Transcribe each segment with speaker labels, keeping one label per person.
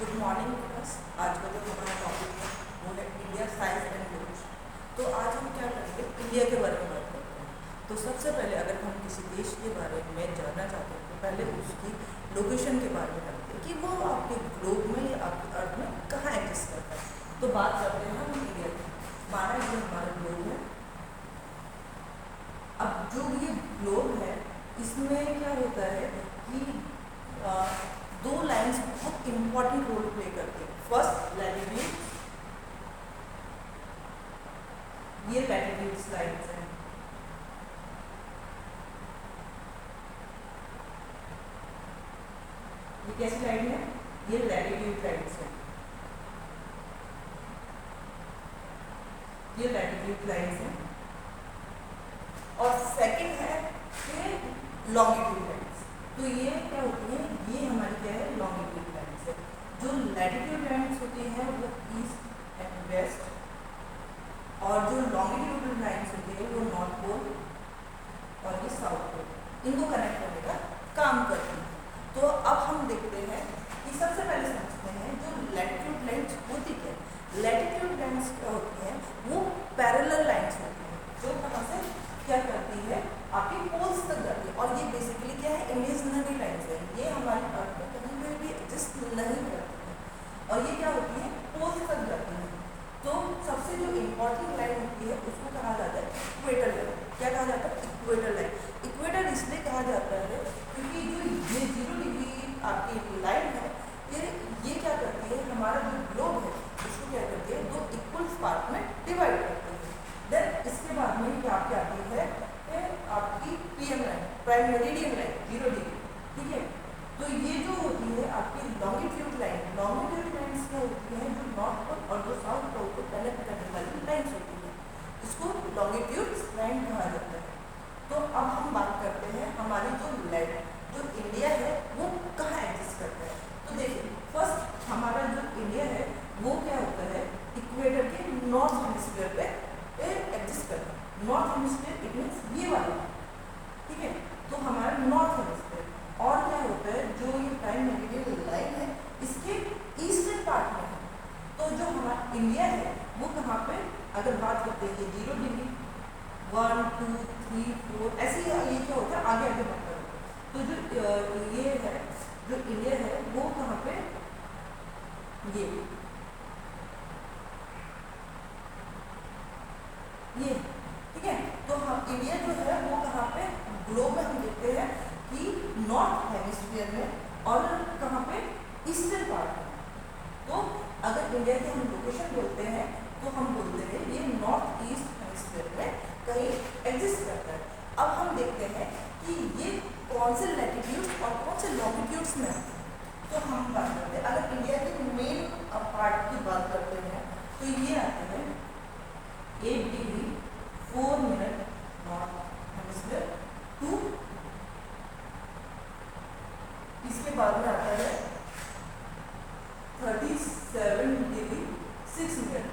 Speaker 1: Good morning class. आज का जो हमारा टॉपिक है वो है इंडिया साइज एंड लोकेशन। तो आज हम क्या करेंगे, इंडिया के बारे में बात करते हैं। तो सबसे पहले अगर हम किसी देश के बारे में जानना चाहते हैं तो पहले उसकी लोकेशन के बारे में जानते हैं कि वो आपके ग्लोब में या आपके अर्थ में कहाँ एग्जिस्ट करता है। तो बात करते हैं हम इंडिया की। माना ये हमारा ग्लोब है। अब जो ये ग्लोब है इसमें क्या होता है कि दो लाइंस बहुत इंपॉर्टेंट रोल प्ले करते हैं। फर्स्ट लैटिट्यूड, ये लैटिट्यूड लाइंस हैं। ये कैसी लाइन है? ये लैटिट्यूड लाइंस है। ये लैटिट्यूड लाइंस है। और सेकंड है कि लॉन्गिट्यूड लाइंस। तो ये क्या होती है? ये हमारी क्या है? लॉन्गिट्यूड लाइंस है। जो लैटिट्यूड लाइंस होती है वो ईस्ट एंड वेस्ट, और जो लॉन्गिट्यूड लाइंस होती है वो नॉर्थ पोल और ये साउथ पोल, इनको कनेक्ट करने का काम करती है। तो अब हम देखते हैं कि सबसे पहले समझते हैं जो लैटिट्यूड लाइंस होती है। लैटिट्यूड लाइंस क्या होती है? वो पैरेलल लाइंस होती है जो कहाँ से क्या करती है? आपकी पोल्स तक जाती है। और ये बेसिकली क्या है? इमेजिनरी लाइंस है। ये हमारे अर्थ में कहीं पर भी एग्जिस्ट नहीं करती है और ये क्या होती है? पोल्स तक जाती है। तो सबसे जो इम्पोर्टेंट लाइन होती है उसको कहा जाता है इक्वेटर लाइन। क्या कहा जाता है? Equator line. इक्वेटर इसलिए कहा जाता है क्योंकि जो ये 0 डिग्री आपकी लाइन है ये क्या करती है? हमारा जो ग्लोब है उसको क्या करती है? दो इक्वल पार्ट में डिवाइड करती है। देन इसके बाद में क्या आती है? आपकी PM line, prime meridian line 0 degree, ठीक है। तो ये जो होती है आपकी लॉन्गिट्यूड लाइन। लॉन्गिट्यूड लाइन्स क्या होती है? जो नॉर्थ पोल और जो साउथ पोल को कनेक्ट करने वाली लाइन्स होती है, इसको लॉन्गिट्यूड लाइन कहा जाता है। तो अब हम बात करते हैं हमारी जो इंडिया है वो कहाँ एग्जिस्ट करता है। तो देखिए, फर्स्ट हमारा जो इंडिया है वो क्या होता है? इक्वेटर के नॉर्थ हेमिस्फीयर पे एग्जिस्ट करता है। नॉर्थ हेमिस्फीयर इट मीन्स ये वाला, ठीक है। तो हमारा नॉर्थ हेमिस्फीयर, और क्या होता है? जो ये प्राइम मेरिडियन लाइन है इसके ईस्टर्न पार्ट में है। तो जो हमारा इंडिया है वो कहाँ पे, अगर बात करते हैं 0 डिग्री 1 2 3 4 ऐसे ही ये क्या होता है? आगे आगे बढ़ता है। तो जो ये है, जो इंडिया है वो कहाँ पे? ये ठीक है। तो हम इंडिया जो है वो कहाँ पे ग्लोब में हम देखते हैं कि नॉर्थ हेमिस्फीयर में, और कहाँ पे? ईस्टर्न पार्ट में। तो अगर इंडिया की हम लोकेशन बोलते हैं तो हम बोलते हैं ये नॉर्थ ईस्ट हेमिस्फीयर में कहीं एग्जिस्ट करता है। अब हम देखते हैं कि ये कौन से लैटिट्यूड और कौन से लॉन्गिट्यूड्स में आते हैं। तो हम बात करते हैं, अगर इंडिया के मेन पार्ट की बात करते हैं तो ये आते हैं 8 degree 4 minute north hemisphere too, इसके बाद में आता है 37 डिग्री 6 मिनट।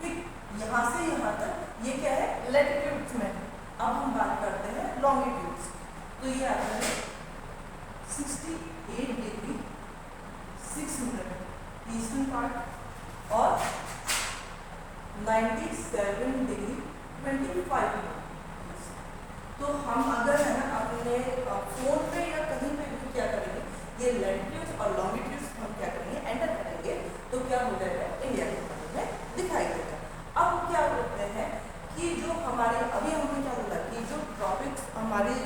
Speaker 1: ठीक, यहाँ से यहाँ तक ये क्या है? लैटिट्यूड्स में। अब हम बात करते हैं लॉन्गिट्यूड्स। तो ये आता है 68 डिग्री 6 मिनट ईस्टर्न पार्ट और 97 डिग्री 25 मिनट। तो हम अगर है ना अपने फोन पे या कहीं पे भी क्या करेंगे, ये लैटिट्यूड्स और लॉन्गिट्यूड्स हम क्या करेंगे? एंटर करेंगे तो क्या हो जाएगा? इंडिया के बारे में दिखाई देगा। अब क्या बोलते हैं कि जो हमारे अभी हमने क्या बोला कि जो ट्रॉपिक्स हमारी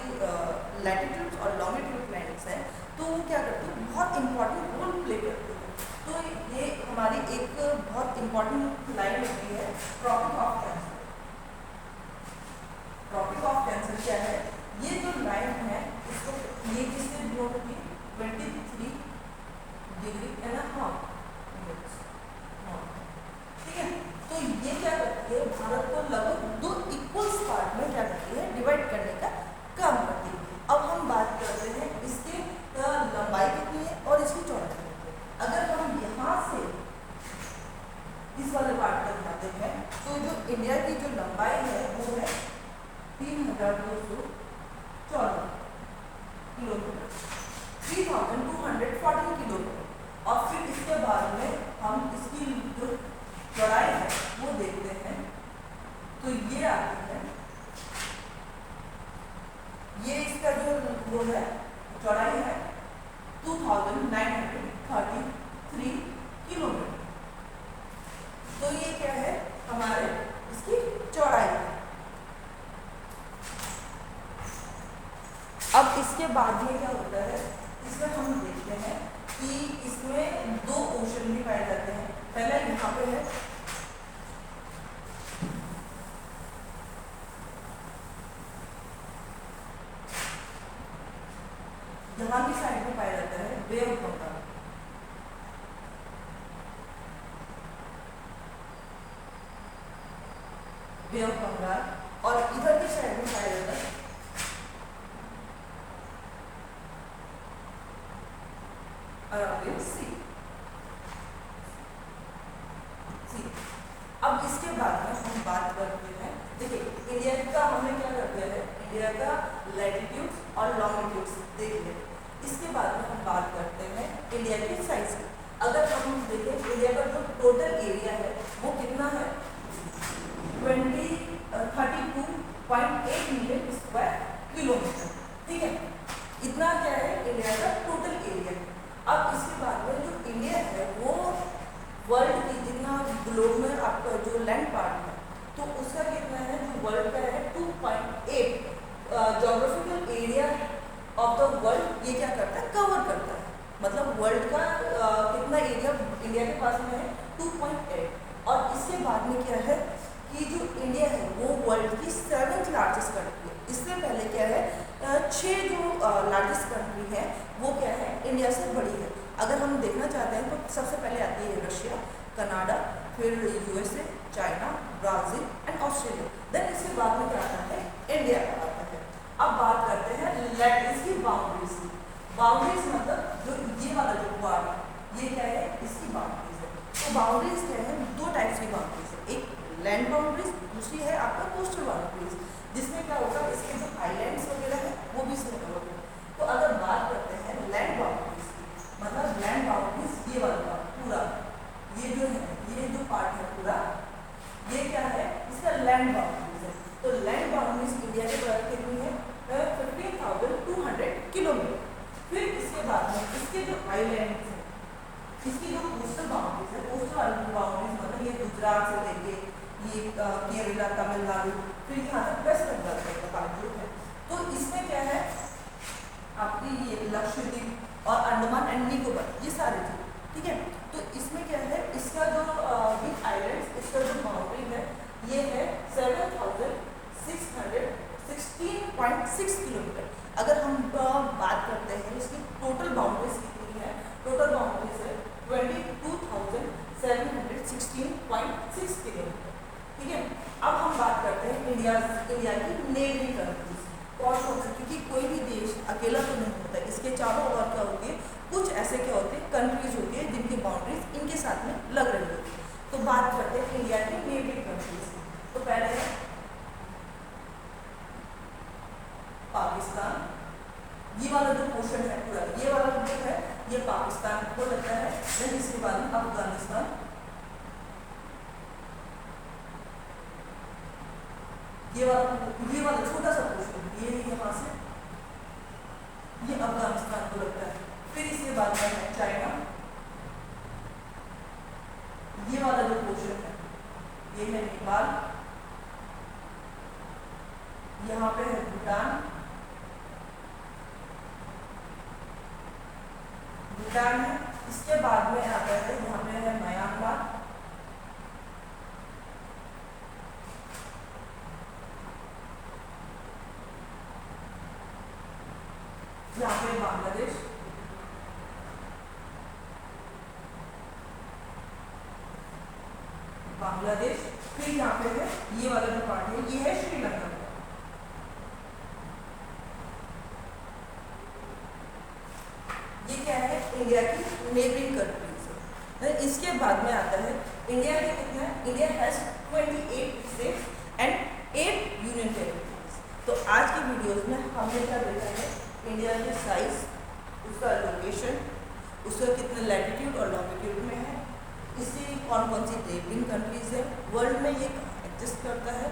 Speaker 1: लैटिट्यूड्स और लॉन्गिट्यूड लाइन्स हैं तो वो क्या करती है? बहुत इंपॉर्टेंट रोल प्ले करती है। तो ये हमारी एक बहुत इंपॉर्टेंट लाइन होती है Tropic of Cancer. Tropic of Cancer क्या है? ये जो लाइन है इसको ये किससे डिनोट होती है? 23 डिग्री एंड हाफ, ठीक है। तो ये क्या करती है? भारत को लगभग दो इक्वल पार्ट में क्या करती है? डिवाइड करने का काम करती है। अब हम बात करते हैं इसके लंबाई कितनी है और इसकी चौड़ाई कितनी है। अगर हम यहाँ से इस वाले पार्ट तक जाते हैं तो जो इंडिया की जो लंबाई है वो है 3214 किलोमीटर, 3214 किलोमीटर। इसके बाद में हम इसकी जो चौड़ाई है वो देखते हैं। तो ये आती है, ये इसका जो वो है चौड़ाई है 2933 किलोमीटर। तो ये क्या है हमारे इसकी चौड़ाई है। अब इसके बाद में क्या होता है, इसमें हम देखते हैं कि इसमें दो ओशन भी पाए जाते हैं। पहला यहाँ पे है यहाँ की साइड में पाया जाता है Bay of Bengal. Bay of Bengal और इधर की साइड में पाया जाता है अरबियन सी। अब इसके बाद में हम बात करते हैं, देखिए इंडिया का हमने क्या कर दिया है, इंडिया का लैटिट्यूड और लॉन्गिट्यूड देख लिया। इसके बाद में हम बात करते हैं इंडिया की साइज की। अगर हम देखें इंडिया का जो टोटल एरिया है वो कितना है 32.8 मिलियन स्क्वायर किलोमीटर, ठीक है। इतना क्या है इंडिया का टोटल एरिया। अब इसके बाद में जो इंडिया है वो वर्ल्ड की जितना ग्लोब में आपका जो लैंड पार्ट है तो उसका कितना है, जो वर्ल्ड का है 2.8 geographical area of the world ये क्या करता है, कवर करता है। मतलब वर्ल्ड का कितना एरिया इंडिया के पास में है 2.8। और इसके बाद में क्या है कि जो इंडिया है वो वर्ल्ड की 7th लार्जेस्ट कंट्री है। इससे पहले क्या है 6 जो लार्जेस्ट कंट्री है वो क्या है इंडिया से बड़ी है। अगर हम देखना चाहते हैं तो सबसे पहले आती है रशिया, कनाडा, फिर USA, China, Brazil and Australia. Then इसके बाद में क्या आता है इंडिया का आता है। अब बात करते हैं इसकी बाउंड्रीज की। बाउंड्रीज मतलब जो ये वाला जो पार्ट है ये क्या है इसकी बाउंड्रीज है। तो बाउंड्रीज क्या है, दो टाइप्स की बाउंड्रीज है, एक लैंड बाउंड्रीज, दूसरी है आपका कोस्टल बाउंड्रीज, जिसमें क्या होगा इसके जो आइलैंड्स वगैरह है वो भी इसमें कवर होगा। तो अगर बात करते हैं लैंड बाउंड्रीज की, मतलब लैंड बाउंड्रीज ये वाला पूरा ये जो है ये जो पार्ट है पूरा ये क्या है इसका लैंड बाउंड्रीज है। तो लैंड बाउंड्रीज इंडिया के द्वारा कितनी है 15,200 किलोमीटर। फिर इसके बाद में इसके जो आइलैंड्स है इसकी जो कोस्टल बाउंड्रीज है, कोस्टल बाउंड्रीज मतलब ये गुजरात से लेके ये केरला, तमिलनाडु, फिर यहाँ तक वेस्ट बंगाल तक का पार्ट जो है। तो इसमें क्या है आपकी ये लक्षद्वीप और अंडमान एंड निकोबार ये सारे थे, ठीक है। तो इसमें क्या है इसका जो बिग आइलैंड्स इसका जो बाउंड्री है ये है 7,616.6 किलोमीटर। अगर हम बात करते हैं इसकी टोटल बाउंड्रीज कितनी है, टोटल बाउंड्रीज है 22,716.6 किलोमीटर, ठीक है। अब हम बात करते हैं इंडिया की नेबरिंग कंट्रीज कौन कौन से, क्योंकि कोई भी देश अकेला तो नहीं होता, इसके चारों ओर क्या होती है कुछ ऐसे क्या होते हैं कंट्रीज होती है जिनकी बाउंड्रीज इनके साथ में लग रही होती है। तो बात करते हैं इंडिया की नेबरिंग कंट्रीज। तो पहले है पाकिस्तान, ये वाला जो पोर्शन है पूरा ये वाला जो है ये पाकिस्तान को लगता है। देन इसके बाद में अफगानिस्तान, ये वाला छोटा सा पोर्शन ये यहाँ से ये अफगानिस्तान को लगता है। फिर इसके बाद में है चाइना, ये वाला जो पोर्शन है ये है नेपाल, यहाँ पे है भूटान, भूटान है। इसके बाद में आता है यहाँ पे है म्यांमार, यहाँ पे बांग्लादेश, फिर यहाँ पे है ये वाला जो पार्ट है ये है श्रीलंका। ये क्या है इंडिया की नेबरिंग कंट्रीज है। इसके बाद में आता है इंडिया के कितना है, India has 28 states and 8 union territories. तो आज की वीडियोस में हमने क्या देखा है इंडिया के साइज, उसका लोकेशन, उसका उसका कितना लैटिट्यूड और लॉन्गिट्यूड में है, इससे कौन कौन सी नेबरिंग कंट्रीज है, वर्ल्ड में ये एग्जिस्ट करता है।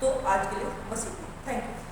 Speaker 1: तो आज के लिए बस इतना, थैंक यू।